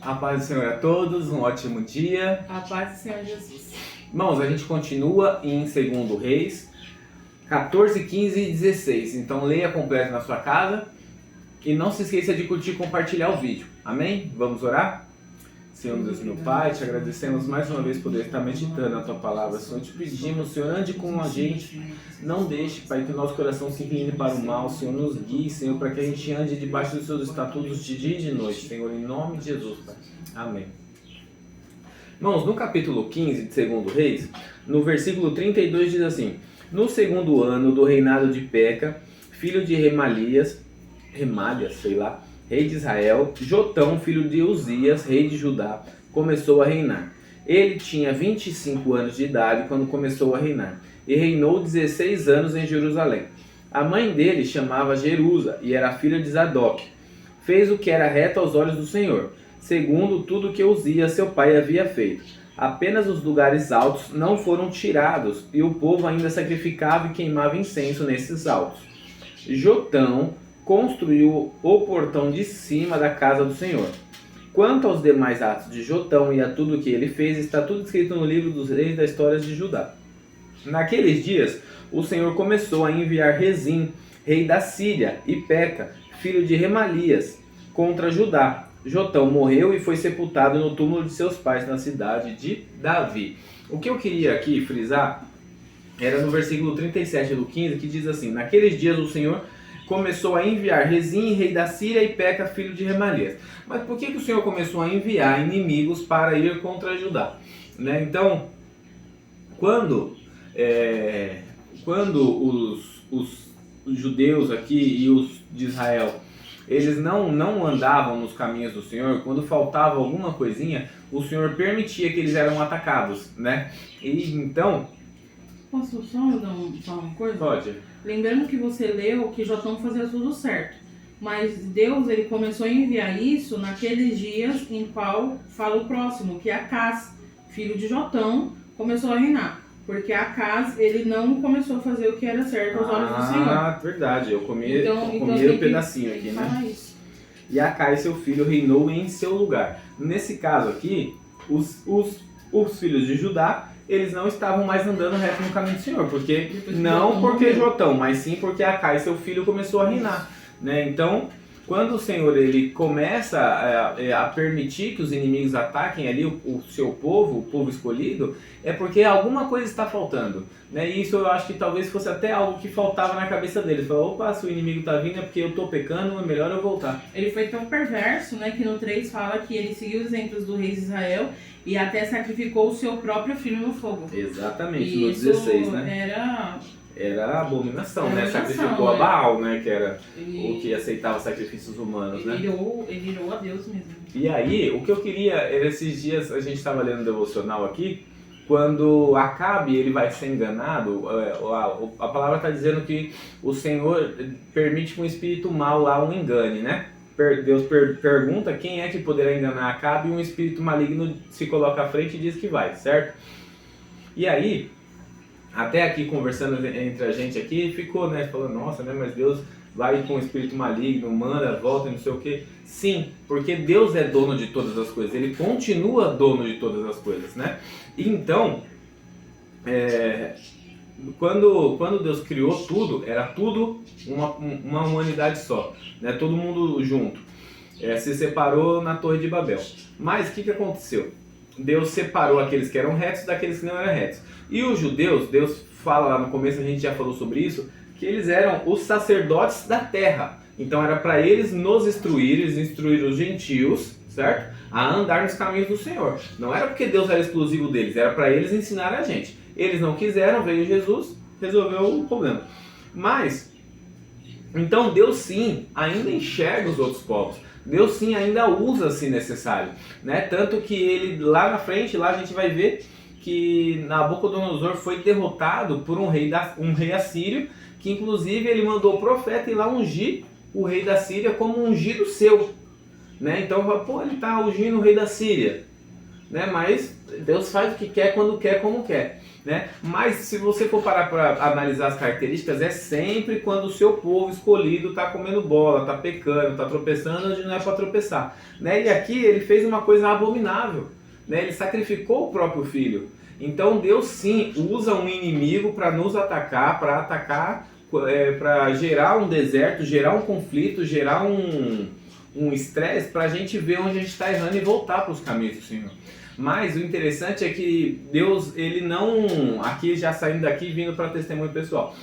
A paz do Senhor a todos, um ótimo dia. A paz do Senhor Jesus. Irmãos, a gente continua em 2 Reis 14, 15 e 16. Então leia completo na sua casa e não se esqueça de curtir e compartilhar o vídeo. Amém? Vamos orar? Senhor Deus, meu Pai, te agradecemos mais uma vez por poder estar meditando a Tua Palavra. Senhor, te pedimos, Senhor, ande com a gente. Não deixe, Pai, que o nosso coração se incline para o mal. Senhor, nos guie, Senhor, para que a gente ande debaixo dos Seus estatutos de dia e de noite. Senhor, em nome de Jesus, Pai. Amém. Irmãos, no capítulo 15 de 2 Reis, no versículo 32 diz assim: No segundo ano do reinado de Peca, filho de Remalias, rei de Israel, Jotão, filho de Uzias, rei de Judá, começou a reinar. Ele tinha 25 anos de idade quando começou a reinar, e reinou 16 anos em Jerusalém. A mãe dele chamava Jerusa, e era filha de Zadok. Fez o que era reto aos olhos do Senhor, segundo tudo que Uzias, seu pai, havia feito. Apenas os lugares altos não foram tirados, e o povo ainda sacrificava e queimava incenso nesses altos. Jotão construiu o portão de cima da casa do Senhor. Quanto aos demais atos de Jotão e a tudo o que ele fez, está tudo escrito no livro dos reis da história de Judá. Naqueles dias, o Senhor começou a enviar Rezim, rei da Síria, e Peca, filho de Remalias, contra Judá. Jotão morreu e foi sepultado no túmulo de seus pais na cidade de Davi. O que eu queria aqui frisar era no versículo 37 do 15, que diz assim: Naqueles dias o Senhor começou a enviar Rezim, rei da Síria, e Peca, filho de Remalias. Mas por que o Senhor começou a enviar inimigos para ir contra Judá? Né? Então, quando os judeus aqui e os de Israel, eles não andavam nos caminhos do Senhor, quando faltava alguma coisinha, o Senhor permitia que eles eram atacados, né? E então... Posso só dar uma coisa? Pode. Lembrando que você leu que Jotão fazia tudo certo. Mas Deus, ele começou a enviar isso naqueles dias em qual fala o próximo, que Acaz, filho de Jotão, começou a reinar. Porque Acaz, ele não começou a fazer o que era certo aos olhos do Senhor. Ah, verdade. Eu comi Então um pedacinho aqui, né? Isso. E Acaz, seu filho, reinou em seu lugar. Nesse caso aqui, os filhos de Judá, eles não estavam mais andando reto no caminho do Senhor. Não porque Jotão, mas sim porque Acaz, seu filho, começou a reinar. Né? Então, quando o Senhor ele começa a permitir que os inimigos ataquem ali o seu povo, o povo escolhido, é porque alguma coisa está faltando. Né? E isso eu acho que talvez fosse até algo que faltava na cabeça deles. Falou, opa, se o inimigo está vindo é porque eu estou pecando, é melhor eu voltar. Ele foi tão perverso, né, que no 3 fala que ele seguiu os exemplos do rei de Israel e até sacrificou o seu próprio filho no fogo. Exatamente, e no isso 16, né? Era abominação, né? Sacrificou a Baal, né? Que era o que aceitava sacrifícios humanos, né? Ele irou a Deus mesmo. E aí, o que eu queria era esses dias, a gente estava lendo o devocional aqui, quando Acabe ele vai ser enganado, a palavra está dizendo que o Senhor permite que um espírito mau lá o engane, né? Deus pergunta quem é que poderá enganar Acabe, e um espírito maligno se coloca à frente e diz que vai, certo? E aí, até aqui conversando entre a gente aqui, ficou, né, falando, nossa, né, mas Deus vai com o espírito maligno, manda, volta, não sei o que. Sim, porque Deus é dono de todas as coisas, Ele continua dono de todas as coisas, né? E então, quando Deus criou tudo, era tudo uma humanidade só, né? Todo mundo junto. Se separou na Torre de Babel. Mas o que aconteceu? Deus separou aqueles que eram retos daqueles que não eram retos. E os judeus, Deus fala lá no começo, a gente já falou sobre isso, que eles eram os sacerdotes da terra. Então era para eles nos instruir os gentios, certo? A andar nos caminhos do Senhor. Não era porque Deus era exclusivo deles, era para eles ensinar a gente. Eles não quiseram, veio Jesus, resolveu o problema. Mas, então Deus sim ainda enxerga os outros povos. Deus sim ainda usa se necessário, né? Tanto que ele lá na frente, lá a gente vai ver que Nabucodonosor foi derrotado por um rei assírio, que inclusive ele mandou o profeta ir lá ungir o rei da Síria como ungido seu, né? Então, pô, ele está ungindo o rei da Síria. né? Mas Deus faz o que quer, quando quer, como quer, né? Mas se você for parar para analisar as características, é sempre quando o seu povo escolhido está comendo bola, está pecando, está tropeçando onde não é para tropeçar, né? E aqui ele fez uma coisa abominável, né? Ele sacrificou o próprio filho. Então Deus sim usa um inimigo para nos atacar, para gerar um deserto, gerar um conflito, gerar um estresse para a gente ver onde a gente está errando e voltar para os caminhos do Senhor. Mas o interessante é que Deus, ele não, aqui já saindo daqui vindo para testemunho pessoal,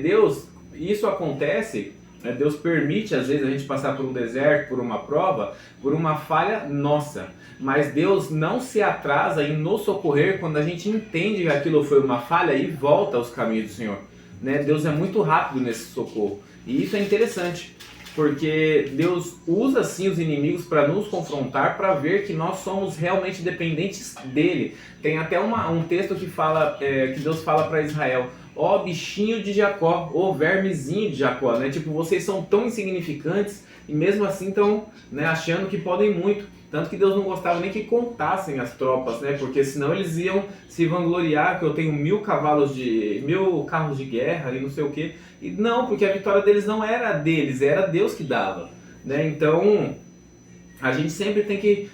Deus, isso acontece, Deus permite às vezes a gente passar por um deserto, por uma prova, por uma falha nossa, mas Deus não se atrasa em nos socorrer quando a gente entende que aquilo foi uma falha e volta aos caminhos do Senhor, né? Deus é muito rápido nesse socorro, e isso é interessante. Porque Deus usa sim os inimigos para nos confrontar, para ver que nós somos realmente dependentes dele. Tem até um texto que fala, que Deus fala para Israel: ó bichinho de Jacó, ó vermezinho de Jacó, né? Tipo, vocês são tão insignificantes e mesmo assim estão, né, achando que podem muito. Tanto que Deus não gostava nem que contassem as tropas, né? Porque senão eles iam se vangloriar que eu tenho 1000 carros de guerra e não sei o quê. E não, porque a vitória deles não era deles, era Deus que dava, né? Então a gente sempre tem que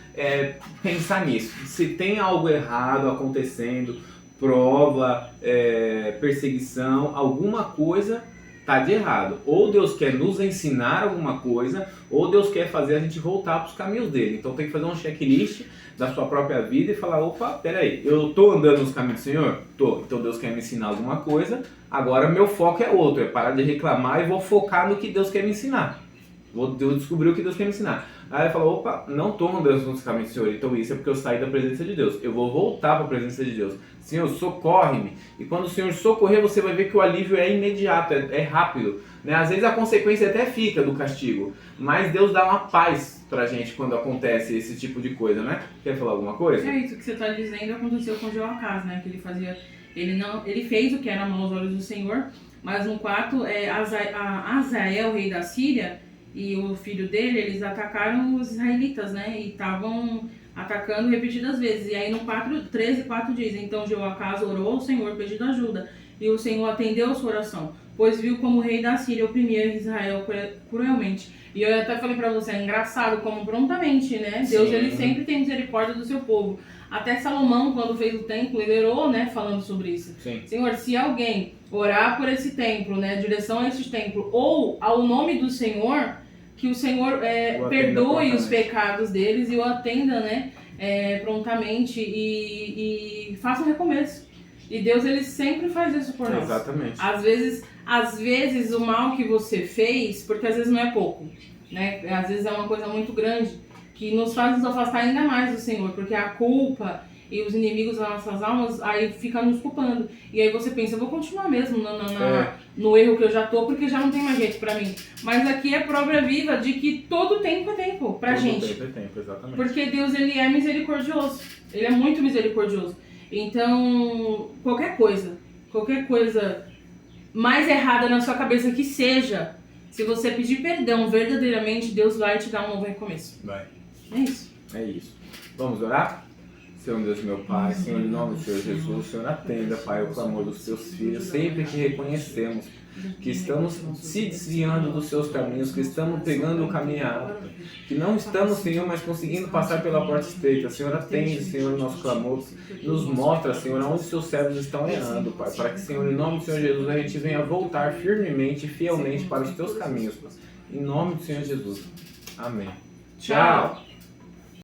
pensar nisso. Se tem algo errado acontecendo, prova, perseguição, alguma coisa tá de errado. Ou Deus quer nos ensinar alguma coisa, ou Deus quer fazer a gente voltar para os caminhos dele. Então tem que fazer um checklist da sua própria vida e falar: opa, peraí, eu tô andando nos caminhos do Senhor? Tô. Então Deus quer me ensinar alguma coisa, agora meu foco é outro, é parar de reclamar e vou focar no que Deus quer me ensinar. Vou descobrir o que Deus quer me ensinar. Aí ele falou: opa, não estou andando nos caminhos do Senhor, então isso é porque eu saí da presença de Deus. Eu vou voltar para a presença de Deus. Senhor, socorre-me. E quando o Senhor socorrer, você vai ver que o alívio é imediato, é rápido, né? Às vezes a consequência até fica do castigo, mas Deus dá uma paz pra gente quando acontece esse tipo de coisa, né? Quer falar alguma coisa? É isso que você está dizendo, aconteceu com Jeoacás, né? Que ele fez o que era mal aos olhos do Senhor, mas no 4, Azael, rei da Síria, e o filho dele, eles atacaram os israelitas, né? E estavam atacando repetidas vezes. E aí no 13:4 diz: então Jeoacás orou ao Senhor pedindo ajuda, e o Senhor atendeu a sua oração, pois viu como o rei da Síria oprimia Israel cruelmente. E eu até falei pra você, é engraçado como prontamente, né? Deus, ele sempre tem misericórdia do seu povo. Até Salomão, quando fez o templo, ele orou, né? Falando sobre isso. Sim. Senhor, se alguém orar por esse templo, né? Direção a esse templo, ou ao nome do Senhor, que o Senhor perdoe os pecados deles e o atenda, né? Prontamente e faça um recomeço. E Deus, ele sempre faz isso por nós. Exatamente. Às vezes o mal que você fez, porque às vezes não é pouco, né? Às vezes é uma coisa muito grande, que nos faz nos afastar ainda mais do Senhor, porque a culpa e os inimigos das nossas almas, aí fica nos culpando. E aí você pensa: eu vou continuar mesmo no erro que eu já tô, porque já não tem mais jeito pra mim. Mas aqui é prova viva de que todo tempo é tempo pra gente. Todo tempo é tempo, exatamente. Porque Deus, ele é misericordioso. Ele é muito misericordioso. Então, qualquer coisa mais errada na sua cabeça que seja, se você pedir perdão verdadeiramente, Deus vai te dar um novo recomeço. Vai. É isso. É isso. Vamos orar? Senhor Deus, meu Pai, Senhor, em nome do Senhor Jesus, Senhor, atenda, Pai, o clamor dos teus filhos, sempre que reconhecemos que estamos se desviando dos seus caminhos, que estamos pegando o caminho errado, que não estamos, Senhor, mas conseguindo passar pela porta estreita. Senhor, atende, Senhor, o nosso clamor, nos mostra, Senhor, onde seus servos estão errando, Pai, para que, Senhor, em nome do Senhor Jesus, a gente venha voltar firmemente e fielmente para os teus caminhos, Pai. Em nome do Senhor Jesus. Amém. Tchau!